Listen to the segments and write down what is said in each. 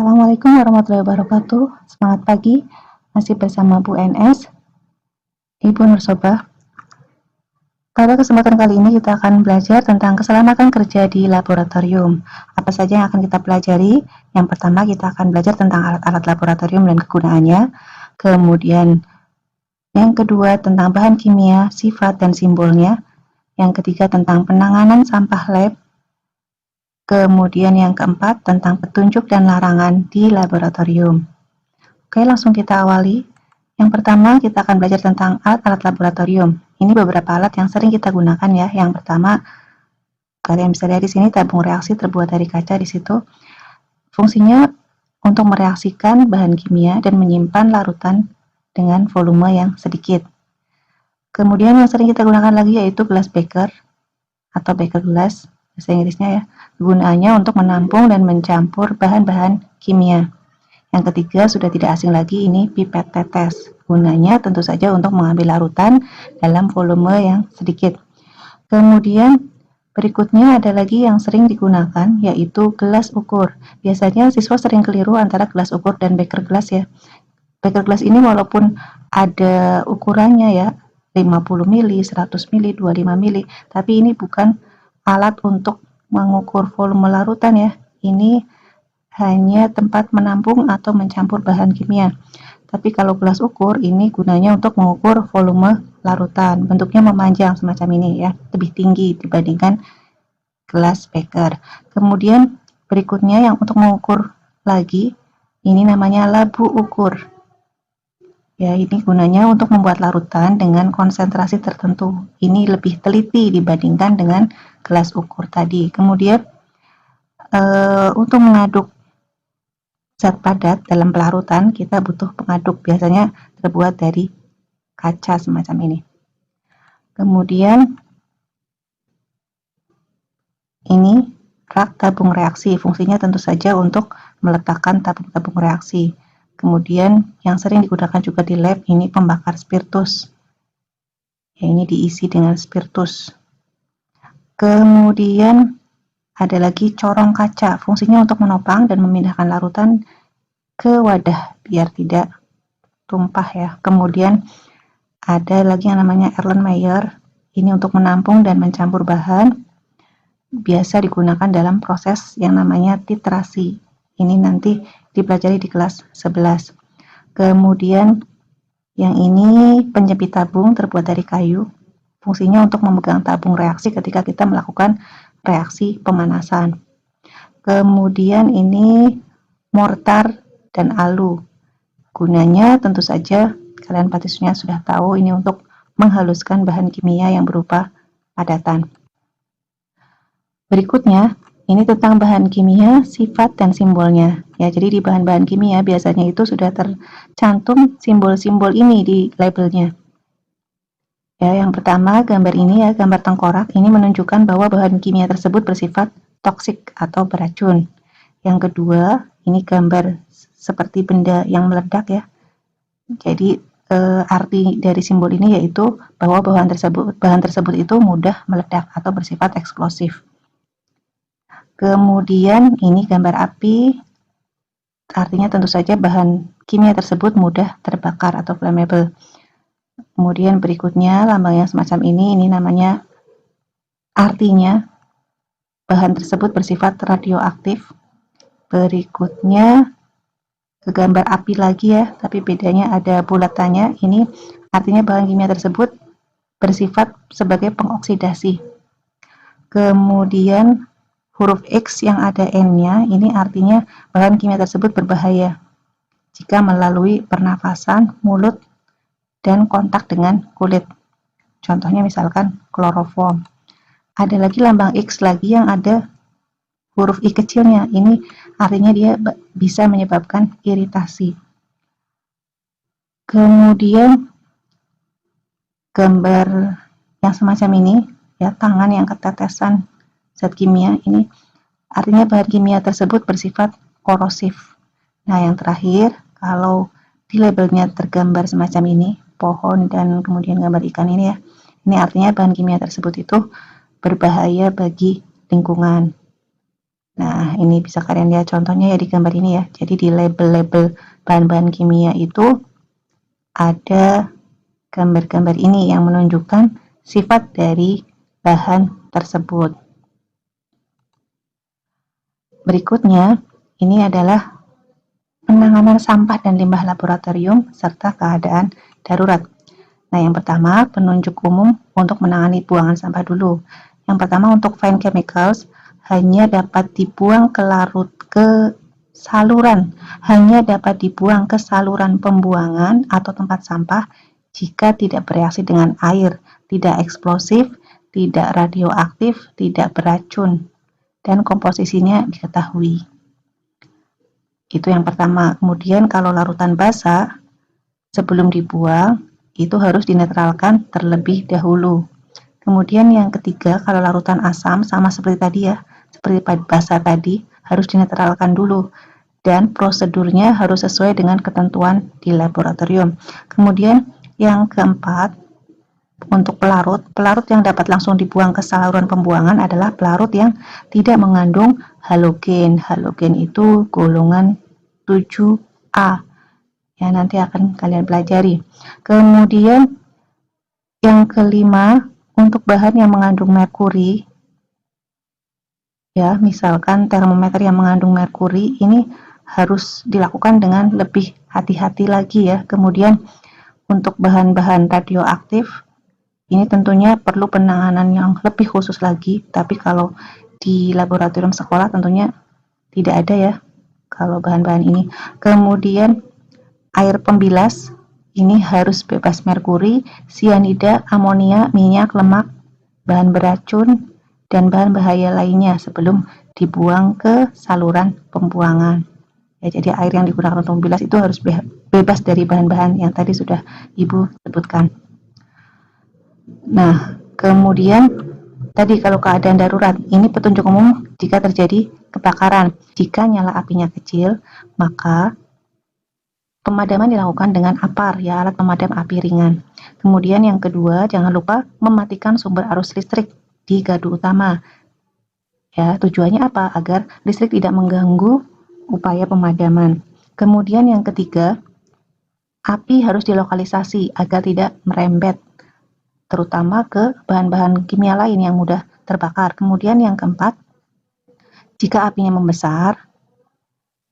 Assalamualaikum warahmatullahi wabarakatuh. Semangat pagi, masih bersama Bu NS, Ibu Nursobah. Pada kesempatan kali ini kita akan belajar tentang keselamatan kerja di laboratorium. Apa saja yang akan kita pelajari? Yang pertama kita akan belajar tentang alat-alat laboratorium dan kegunaannya. Kemudian yang kedua tentang bahan kimia, sifat dan simbolnya. Yang ketiga tentang penanganan sampah lab. Kemudian yang keempat tentang petunjuk dan larangan di laboratorium. Oke, langsung kita awali. Yang pertama kita akan belajar tentang alat-alat laboratorium. Ini beberapa alat yang sering kita gunakan ya. Yang pertama, kalian bisa lihat di sini tabung reaksi terbuat dari kaca di situ. Fungsinya untuk mereaksikan bahan kimia dan menyimpan larutan dengan volume yang sedikit. Kemudian yang sering kita gunakan lagi yaitu gelas beker atau beker gelas, bahasa Inggrisnya ya. Gunaannya untuk menampung dan mencampur bahan-bahan kimia. Yang ketiga sudah tidak asing lagi, ini pipet tetes. Gunanya tentu saja untuk mengambil larutan dalam volume yang sedikit. Kemudian berikutnya ada lagi yang sering digunakan yaitu gelas ukur. Biasanya siswa sering keliru antara gelas ukur dan beker gelas ya. Beker gelas ini walaupun ada ukurannya ya, 50 mili, 100 mili, 25 mili, tapi ini bukan alat untuk mengukur volume larutan ya. Ini hanya tempat menampung atau mencampur bahan kimia. Tapi kalau gelas ukur ini gunanya untuk mengukur volume larutan. Bentuknya memanjang semacam ini ya, lebih tinggi dibandingkan gelas beker. Kemudian berikutnya yang untuk mengukur lagi, ini namanya labu ukur. Ya, ini gunanya untuk membuat larutan dengan konsentrasi tertentu. Ini lebih teliti dibandingkan dengan gelas ukur tadi. Kemudian untuk mengaduk zat padat dalam pelarutan kita butuh pengaduk, biasanya terbuat dari kaca semacam ini. Kemudian ini rak tabung reaksi, fungsinya tentu saja untuk meletakkan tabung-tabung reaksi. Kemudian yang sering digunakan juga di lab ini pembakar spiritus. Ya, ini diisi dengan spiritus. Kemudian ada lagi corong kaca, fungsinya untuk menopang dan memindahkan larutan ke wadah biar tidak tumpah ya. Kemudian ada lagi yang namanya Erlenmeyer, ini untuk menampung dan mencampur bahan, biasa digunakan dalam proses yang namanya titrasi. Ini nanti dipelajari di kelas 11. Kemudian yang ini penjepit tabung terbuat dari kayu, fungsinya untuk memegang tabung reaksi ketika kita melakukan reaksi pemanasan. Kemudian ini mortar dan alu. Gunanya tentu saja kalian pastinya sudah tahu, ini untuk menghaluskan bahan kimia yang berupa padatan. Berikutnya, ini tentang bahan kimia, sifat dan simbolnya. Ya, jadi di bahan-bahan kimia biasanya itu sudah tercantum simbol-simbol ini di labelnya. Ya, yang pertama gambar ini ya, gambar tengkorak ini menunjukkan bahwa bahan kimia tersebut bersifat toksik atau beracun. Yang kedua, ini gambar seperti benda yang meledak ya. Jadi arti dari simbol ini yaitu bahwa bahan tersebut itu mudah meledak atau bersifat eksplosif. Kemudian ini gambar api, artinya tentu saja bahan kimia tersebut mudah terbakar atau flammable. Kemudian berikutnya lambang yang semacam ini namanya, artinya bahan tersebut bersifat radioaktif. Berikutnya gambar api lagi ya, tapi bedanya ada bulatannya. Ini artinya bahan kimia tersebut bersifat sebagai pengoksidasi. Kemudian huruf X yang ada N-nya, ini artinya bahan kimia tersebut berbahaya jika melalui pernafasan, mulut, dan kontak dengan kulit. Contohnya misalkan kloroform. Ada lagi lambang X lagi yang ada huruf I kecilnya. Ini artinya dia bisa menyebabkan iritasi. Kemudian gambar yang semacam ini ya, tangan yang ketetesan zat kimia, ini artinya bahan kimia tersebut bersifat korosif. Nah, yang terakhir, kalau di labelnya tergambar semacam ini, pohon dan kemudian gambar ikan ini ya, ini artinya bahan kimia tersebut itu berbahaya bagi lingkungan. Nah, ini bisa kalian lihat contohnya ya di gambar ini ya. Jadi di label-label bahan-bahan kimia itu ada gambar-gambar ini yang menunjukkan sifat dari bahan tersebut. Berikutnya, ini adalah penanganan sampah dan limbah laboratorium serta keadaan darurat. Nah, yang pertama, penunjuk umum untuk menangani buangan sampah dulu. Yang pertama, untuk fine chemicals hanya dapat dibuang ke saluran pembuangan atau tempat sampah jika tidak bereaksi dengan air, tidak eksplosif, tidak radioaktif, tidak beracun, dan komposisinya diketahui. Itu yang pertama. Kemudian kalau larutan basah, sebelum dibuang, itu harus dinetralkan terlebih dahulu. Kemudian yang ketiga, kalau larutan asam sama seperti tadi ya, seperti basah tadi, harus dinetralkan dulu. Dan prosedurnya harus sesuai dengan ketentuan di laboratorium. Kemudian yang keempat, untuk pelarut yang dapat langsung dibuang ke saluran pembuangan adalah pelarut yang tidak mengandung halogen. Halogen itu golongan 7A. Ya, nanti akan kalian pelajari. Kemudian yang kelima, untuk bahan yang mengandung merkuri, ya, misalkan termometer yang mengandung merkuri, ini harus dilakukan dengan lebih hati-hati lagi ya. Kemudian untuk bahan-bahan radioaktif, ini tentunya perlu penanganan yang lebih khusus lagi, tapi kalau di laboratorium sekolah tentunya tidak ada ya kalau bahan-bahan ini. Kemudian air pembilas ini harus bebas merkuri, sianida, amonia, minyak, lemak, bahan beracun, dan bahan bahaya lainnya sebelum dibuang ke saluran pembuangan. Ya, jadi air yang digunakan untuk membilas itu harus bebas dari bahan-bahan yang tadi sudah Ibu sebutkan. Nah, kemudian tadi kalau keadaan darurat, ini petunjuk umum jika terjadi kebakaran. Jika nyala apinya kecil, maka pemadaman dilakukan dengan APAR, ya, alat pemadam api ringan. Kemudian yang kedua, jangan lupa mematikan sumber arus listrik di gardu utama. Ya, tujuannya apa? Agar listrik tidak mengganggu upaya pemadaman. Kemudian yang ketiga, api harus dilokalisasi agar tidak merembet, terutama ke bahan-bahan kimia lain yang mudah terbakar. Kemudian yang keempat, jika apinya membesar,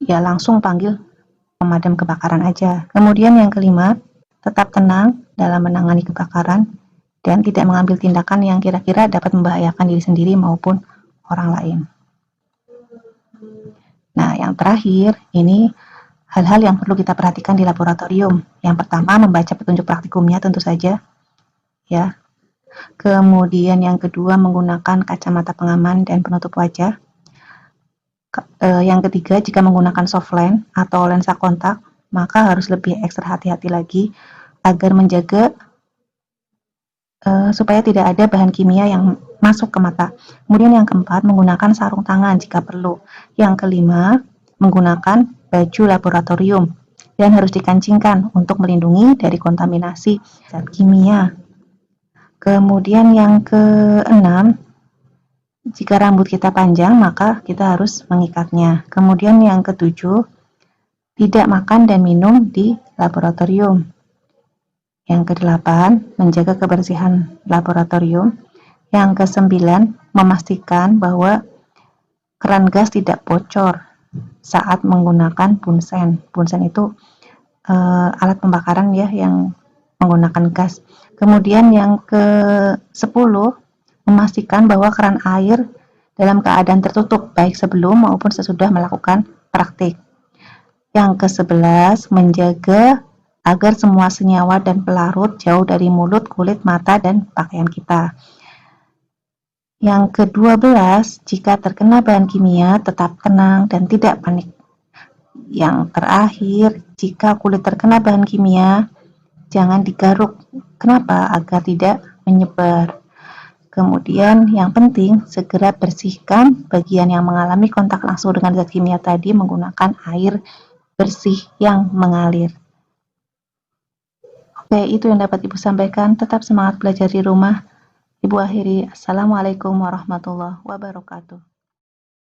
ya langsung panggil pemadam kebakaran aja. Kemudian yang kelima, tetap tenang dalam menangani kebakaran dan tidak mengambil tindakan yang kira-kira dapat membahayakan diri sendiri maupun orang lain. Nah, yang terakhir, ini hal-hal yang perlu kita perhatikan di laboratorium. Yang pertama, membaca petunjuk praktikumnya tentu saja, ya. Kemudian yang kedua, menggunakan kacamata pengaman dan penutup wajah. Yang ketiga, jika menggunakan soft lens atau lensa kontak, maka harus lebih ekstra hati-hati lagi agar menjaga supaya tidak ada bahan kimia yang masuk ke mata. Kemudian yang keempat, menggunakan sarung tangan jika perlu. Yang kelima, menggunakan baju laboratorium dan harus dikancingkan untuk melindungi dari kontaminasi zat kimia. Kemudian yang keenam, jika rambut kita panjang, maka kita harus mengikatnya. Kemudian yang ketujuh, tidak makan dan minum di laboratorium. Yang kedelapan, menjaga kebersihan laboratorium. Yang kesembilan, memastikan bahwa keran gas tidak bocor saat menggunakan bunsen. Bunsen itu alat pembakaran ya yang menggunakan gas. Kemudian yang ke-10, memastikan bahwa keran air dalam keadaan tertutup baik sebelum maupun sesudah melakukan praktik. Yang ke-11, menjaga agar semua senyawa dan pelarut jauh dari mulut, kulit, mata, dan pakaian kita. Yang ke-12, jika terkena bahan kimia tetap tenang dan tidak panik. Yang terakhir, jika kulit terkena bahan kimia, jangan digaruk. Kenapa? Agar tidak menyebar. Kemudian yang penting, segera bersihkan bagian yang mengalami kontak langsung dengan zat kimia tadi menggunakan air bersih yang mengalir. Oke, itu yang dapat Ibu sampaikan. Tetap semangat belajar di rumah. Ibu akhiri. Assalamualaikum warahmatullahi wabarakatuh.